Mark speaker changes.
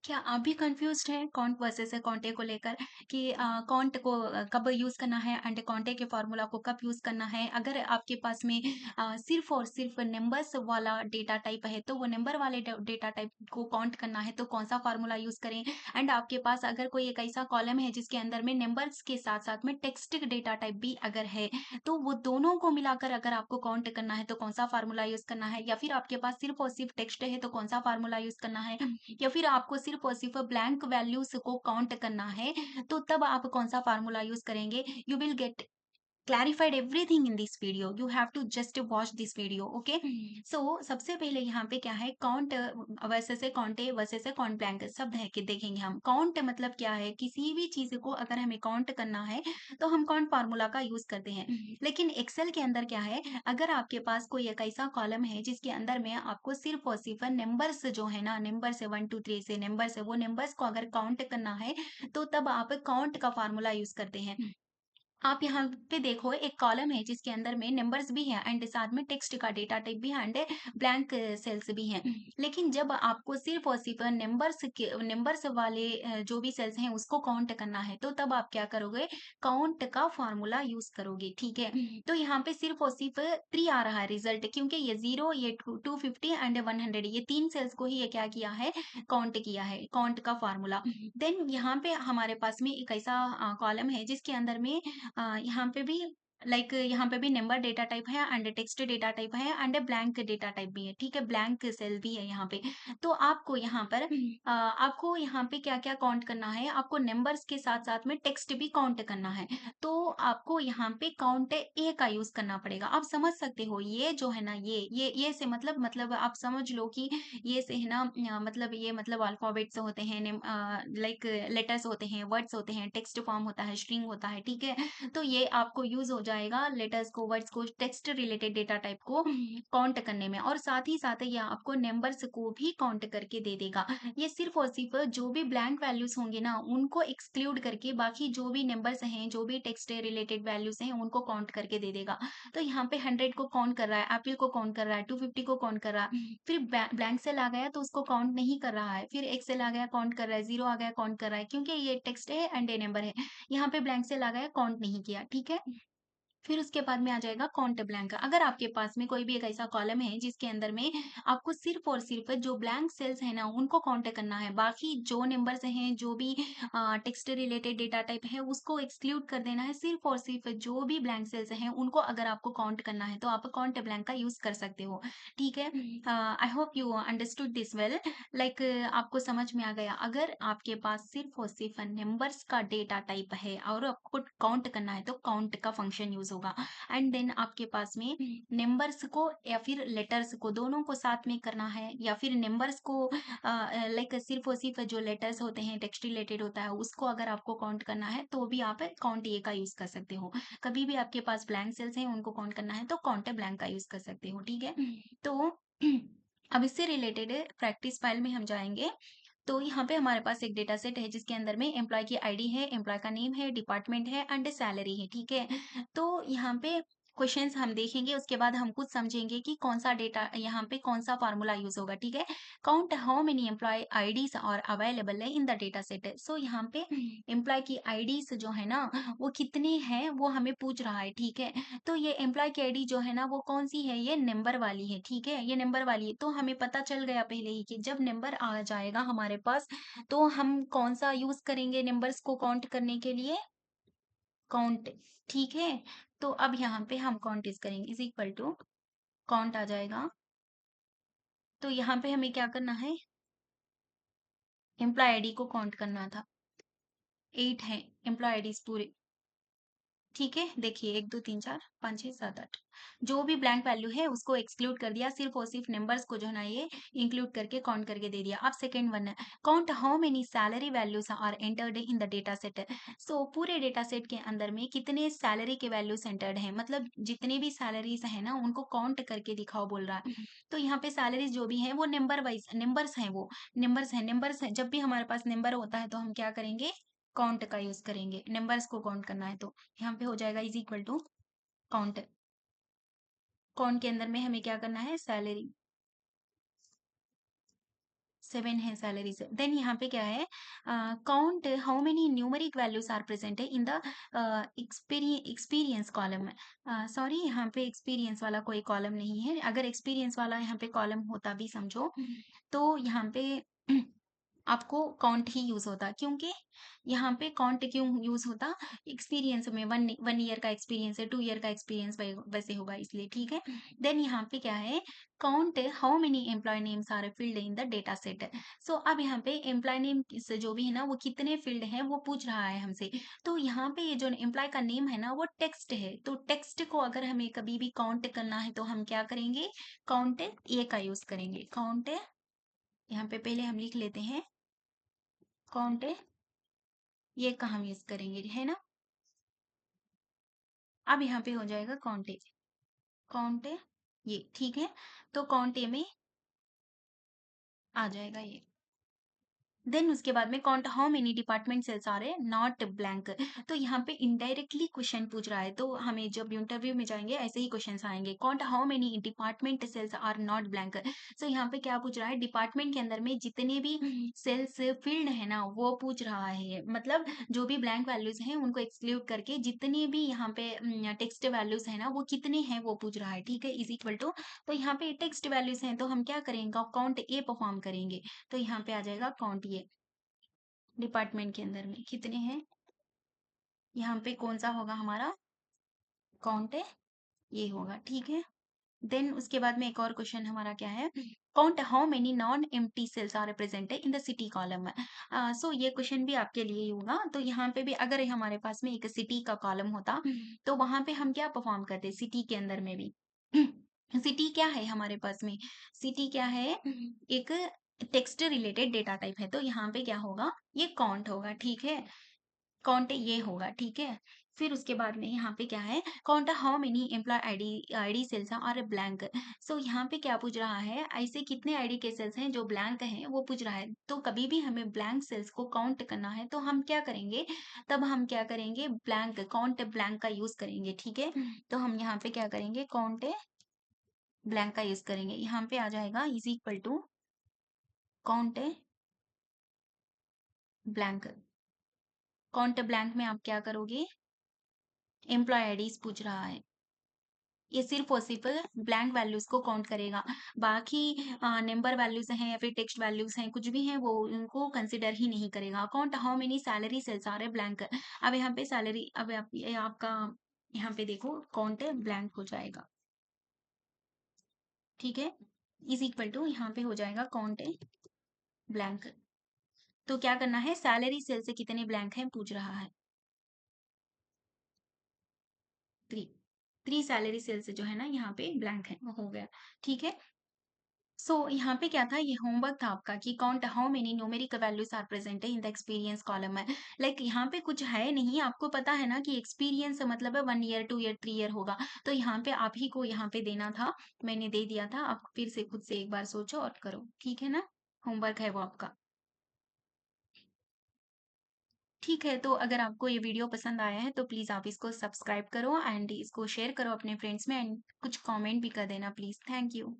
Speaker 1: क्या आप भी कन्फ्यूज़्ड हैं कॉन्ट वर्सेस कॉन्टे को लेकर कि कॉन्ट को कब यूज़ करना है एंड कॉन्टे के फ़ॉर्मूला को कब यूज़ करना है? अगर आपके पास में सिर्फ़ और सिर्फ़ नंबर्स वाला डेटा टाइप है, तो वो नंबर वाले ड डेटा टाइप को काउंट करना है, तो कौन-सा फ़ॉर्मूला यूज़ करें? एंड आपके पास अगर कोई एक ऐसा कॉलम है जिसके अंदर में नंबर्स के साथ-साथ में टेक्स्ट डेटा टाइप भी अगर है, तो वो दोनों को मिलाकर अगर आपको काउंट करना है, तो कौन-सा फ़ॉर्मूला यूज़ करना है? या फिर आपके पास सिर्फ़ और सिर्फ़ टेक्स्ट है, तो कौन-सा फ़ॉर्मूला यूज़ करना है? या फिर आपको सिर्फ़ और सिर्फ़ ब्लैंक वैल्यूज़ को काउंट करना है, तो तब आप कौन-सा फ़ॉर्मूला यूज़ करेंगे? You will get clarified everything in this video. You have to just watch this video, okay? So सबसे पहले यहाँ पे क्या है काउंट वर्सेस है कॉन्टे वर्सेस है कॉन्ट ब्लैंक शब्द है कि देखेंगे हम काउंट मतलब क्या है किसी भी चीज को अगर हमें काउंट करना है तो हम काउंट फार्मूला का यूज करते हैं लेकिन एक्सेल के अंदर क्या है अगर आपके पास कोई एक ऐसा कॉलम है जिसके अंदर में आपको सिर्फ और सिर्फ नंबर्स जो है ना नंबर्स है 1 2 3 से नंबर्स है वो नंबर्स को अगर काउंट करना है तो तब आप काउंट का फार्मूला यूज करते हैं आप यहाँ पे देखो एक कॉलम है जिसके अंदर में नंबर्स भी हैं एंड साथ में टेक्स्ट का डेटा टाइप भी है एंड ब्लैंक सेल्स भी हैं लेकिन जब आपको सिर्फ और सिर्फ नंबर्स वाले जो भी सेल्स हैं उसको काउंट करना है तो तब आप क्या करोगे काउंट का फॉर्मूला यूज करोगे ठीक है तो यहाँ पे सिर्फ और सिर्फ 3 आ रहा है रिजल्ट क्योंकि ये 0 ये 250 एंड 100 ये 3 सेल्स को ही ये क्या किया है काउंट किया है काउंट का फॉर्मूला देन यहाँ पे हमारे पास में एक ऐसा कॉलम है जिसके अंदर में यहाँ पे भी लाइक यहाँ पे भी नंबर डेटा टाइप है एंड टेक्स्ट डेटा टाइप है एंड ब्लैंक डेटा टाइप भी है ठीक है ब्लैंक सेल भी है यहाँ पे तो आपको यहाँ पर आपको यहाँ पे क्या क्या काउंट करना है आपको नंबर्स के साथ साथ में टेक्स्ट भी काउंट करना है तो आपको यहाँ पे काउंट ए का यूज करना पड़ेगा आप समझ सकते हो ये जो है ना ये से मतलब आप समझ लो कि ये से है ना मतलब ये मतलब अल्फाबेट्स होते हैं लाइक लेटर्स होते हैं वर्ड्स होते हैं टेक्स्ट फॉर्म होता है स्ट्रिंग होता है ठीक है तो ये आपको यूज हो जाएगा लेटर्स को वर्ड्स को टेक्स्ट रिलेटेड डेटा टाइप को काउंट करने में और साथ ही साथ ये आपको नंबर्स को भी काउंट करके दे देगा ये सिर्फ और सिर्फ जो भी ब्लैंक वैल्यूज होंगे ना उनको एक्सक्लूड करके बाकी जो भी नंबर्स हैं जो भी टेक्स्ट रिलेटेड वैल्यूज हैं उनको काउंट करके दे देगा तो यहाँ पे 100 को काउंट कर रहा है एप्पल को काउंट कर रहा है 250 को काउंट कर रहा है फिर ब्लैंक सेल आ गया तो उसको काउंट नहीं कर रहा है फिर एक्सेल आ गया काउंट कर रहा है जीरो आ गया काउंट कर रहा है क्योंकि ये टेक्स्ट है एंड ए नंबर है यहाँ पे ब्लैंक सेल आ गया काउंट नहीं किया ठीक है फिर उसके बाद में आ जाएगा काउंट ब्लैंक अगर आपके पास में कोई भी एक ऐसा कॉलम है जिसके अंदर में आपको सिर्फ और सिर्फ जो ब्लैंक सेल्स है ना उनको काउंट करना है बाकी जो नंबर्स हैं जो भी टेक्स्ट रिलेटेड डेटा टाइप है उसको एक्सक्लूड कर देना है सिर्फ और सिर्फ जो भी ब्लैंक सेल्स हैं उनको अगर आपको काउंट करना है तो आप काउंट ब्लैंक का यूज कर सकते हो ठीक है I hope you understood this well like आपको समझ में आ गया अगर आपके पास सिर्फ और सिर्फ नंबर्स का डेटा टाइप है और आपको काउंट करना है तो काउंट का फंक्शन यूज होगा एंड देन आपके पास में नंबर्स को या फिर लेटर्स को दोनों को साथ में करना है या फिर नंबर्स को लाइक सिर्फ और सिर्फ जो लेटर्स होते हैं टेक्स्ट रिलेटेड होता है उसको अगर आपको काउंट करना है तो भी आप काउंट ए का यूज कर सकते हो कभी भी आपके पास ब्लैंक सेल्स हैं उनको काउंट करना है तो काउंट ब्लैंक का यूज कर सकते हो ठीक है तो अब इससे रिलेटेड प्रैक्टिस फाइल में हम जाएंगे तो यहाँ पे हमारे पास एक डेटा सेट है जिसके अंदर में एम्प्लॉय की आईडी है एम्प्लॉय का नेम है डिपार्टमेंट है एंड सैलरी है ठीक है तो यहाँ पे क्वेश्चंस हम देखेंगे उसके बाद हम कुछ समझेंगे कि कौन सा डेटा यहाँ पे कौन सा फार्मूला यूज होगा ठीक है count how many employee IDs are available है in the data set so यहाँ पे एम्प्लॉय की आईडीज जो है ना वो कितनी है वो हमें पूछ रहा है ठीक है तो ये एम्प्लॉय की आईडी जो है ना वो कौन सी है ये नंबर वाली है ठीक है ये नंबर वाली है तो हमें पता चल गया पहले ही कि जब नंबर आ जाएगा हमारे पास तो हम कौन सा यूज करेंगे नंबर्स को काउंट करने के लिए काउंट ठीक है तो अब यहाँ पे हम काउंट इज करेंगे इज इक्वल टू काउंट आ जाएगा तो यहाँ पे हमें क्या करना है एम्प्लॉय आईडी को काउंट करना था 8 है एम्प्लॉय आईडीज पूरे ठीक है देखिए 1 2 3 4 5 6 7 8 जो भी ब्लैंक वैल्यू है उसको एक्सक्लूड कर दिया सिर्फ और सिर्फ नंबर्स को जो है ना ये इंक्लूड करके काउंट करके दे दिया अब सेकेंड वन है count how many salary values are entered in the data set so पूरे डेटा सेट के अंदर में कितने सैलरी के वैल्यूज एंटर्ड हैं मतलब जितने भी सैलरीज है ना उनको काउंट करके दिखाओ बोल रहा है तो यहाँ पे सैलरीज जो भी है वो नंबर वाइज नंबर्स हैं वो नंबर्स हैं जब भी हमारे पास नंबर होता है तो हम क्या करेंगे काउंट का यूज करेंगे नंबर्स को काउंट करना है तो यहाँ पे हो जाएगा is equal to count count के अंदर में हमें क्या करना है सैलरी 7 है सैलरी से। देन यहाँ पे क्या है, count how many numeric values are present है in the experience column. Sorry, यहाँ पे एक्सपीरियंस वाला कोई कॉलम नहीं है। अगर एक्सपीरियंस वाला यहाँ पे कॉलम होता भी समझो, तो यहाँ पे आपको काउंट ही यूज होता, क्योंकि यहाँ पे काउंट क्यों यूज होता, एक्सपीरियंस में वन वन ईयर का एक्सपीरियंस है, 2 ईयर का एक्सपीरियंस वैसे होगा, इसलिए ठीक है। देन यहाँ पे क्या है, count how many employee names are filled in the data set. So अब यहाँ पे एम्प्लॉय नेम से जो भी है ना, वो कितने फील्ड हैं वो पूछ रहा है हमसे। तो यहाँ पे ये जो एम्प्लॉय का नेम है ना, वो टेक्स्ट है, तो टेक्स्ट को अगर हमें कभी भी काउंट करना है तो हम क्या करेंगे, काउंट ए का यूज करेंगे। काउंट, यहाँ पे पहले हम लिख लेते हैं काउंट, ये का हम यूज करेंगे, है ना। अब यहाँ पे हो जाएगा काउंटे, काउंटे ये ठीक है। तो काउंटे में आ जाएगा ये। देन उसके बाद में count how many department cells are a not blank. तो यहाँ पे इनडायरेक्टली क्वेश्चन पूछ रहा है, तो हमें जब इंटरव्यू में जाएंगे ऐसे ही क्वेश्चन आएंगे, count how many department cells are not blank. So यहाँ पे क्या पूछ रहा है, डिपार्टमेंट के अंदर में जितने भी सेल्स फील्ड है ना, वो पूछ रहा है। मतलब जो भी ब्लैंक वैल्यूज हैं उनको एक्सक्लूड करके जितने भी यहाँ पे टेक्स्ट वैल्यूज है ना, वो कितने हैं वो पूछ रहा है, ठीक है। इज इक्वल टू, तो यहाँ पे टेक्स्ट वैल्यूज हैं तो हम क्या करेंगे, काउंट ए परफॉर्म करेंगे। तो यहाँ पे आ जाएगा काउंट ये, डिपार्टमेंट के अंदर में कितने हैं, यहाँ पे कौन सा होगा हमारा, काउंट है ये होगा, ठीक है। देन उसके बाद में एक और क्वेश्चन हमारा क्या है, count how many non empty cells are represented in the city column. So ये क्वेश्चन भी आपके लिए ही होगा। तो यहाँ पे भी अगर हमारे पास में एक सिटी का कॉलम होता, तो वहां पे हम क्या परफॉर्म करते, सिटी के अंदर में भी सिटी क्या है हमारे पास में, सिटी क्या है, एक टेक्स्ट रिलेटेड डेटा टाइप है, तो यहाँ पे क्या होगा, ये काउंट होगा, ठीक है। काउंट ये होगा, ठीक है। फिर उसके बाद में यहाँ पे क्या है, count how many employee ID ID cells are blank. So यहाँ पे क्या पूछ रहा है, ऐसे कितने आईडी के सेल्स हैं जो ब्लैंक हैं वो पूछ रहा है। तो कभी भी हमें ब्लैंक सेल्स को काउंट करना है तो हम क्या करेंगे, तब हम क्या करेंगे, ब्लैंक, काउंट ब्लैंक का यूज करेंगे, ठीक है। तो हम यहाँ पे क्या करेंगे, काउंट ब्लैंक का यूज करेंगे। यहाँ पे आ जाएगा is equal to count blank. Count blank में आप क्या करोगे, एम्प्लॉय आईडीज पूछ रहा है, ये सिर्फ और सिर्फ ब्लैंक वैल्यूज को काउंट करेगा। बाकी नंबर वैल्यूज हैं या फिर टेक्स्ट वैल्यूज हैं, कुछ भी हैं, वो उनको कंसिडर ही नहीं करेगा। Count how many salary cells are blank. अब यहाँ पे सैलरी, अब ये आपका यहाँ पे देखो काउंट ब्लैंक हो जाएगा, ठीक है। इज इक्वल टू यहाँ पे हो जाएगा काउंट ब्लैंक। तो क्या करना है, सैलरी सेल से कितने ब्लैंक हैं पूछ रहा है, 3। 3 सैलरी सेल से जो है ना यहाँ पे ब्लैंक है, वो हो गया, ठीक है। सो यहाँ पे क्या था, ये होमवर्क था आपका कि count how many numeric values are present in the experience column है। लाइक यहाँ पे कुछ है नहीं, आपको पता है ना कि एक्सपीरियंस मतलब है 1 ईयर, 2 ईयर, 3 ईयर होगा। तो यहाँ पे आप ही को यहाँ पे देना था, मैंने दे दिया था। आप फिर से खुद से एक बार सोचो और करो, ठीक है ना। होमवर्क है वो आपका, ठीक है। तो अगर आपको ये वीडियो पसंद आया है तो प्लीज आप इसको सब्सक्राइब करो एंड इसको शेयर करो अपने फ्रेंड्स में, एंड कुछ कमेंट भी कर देना प्लीज। Thank you.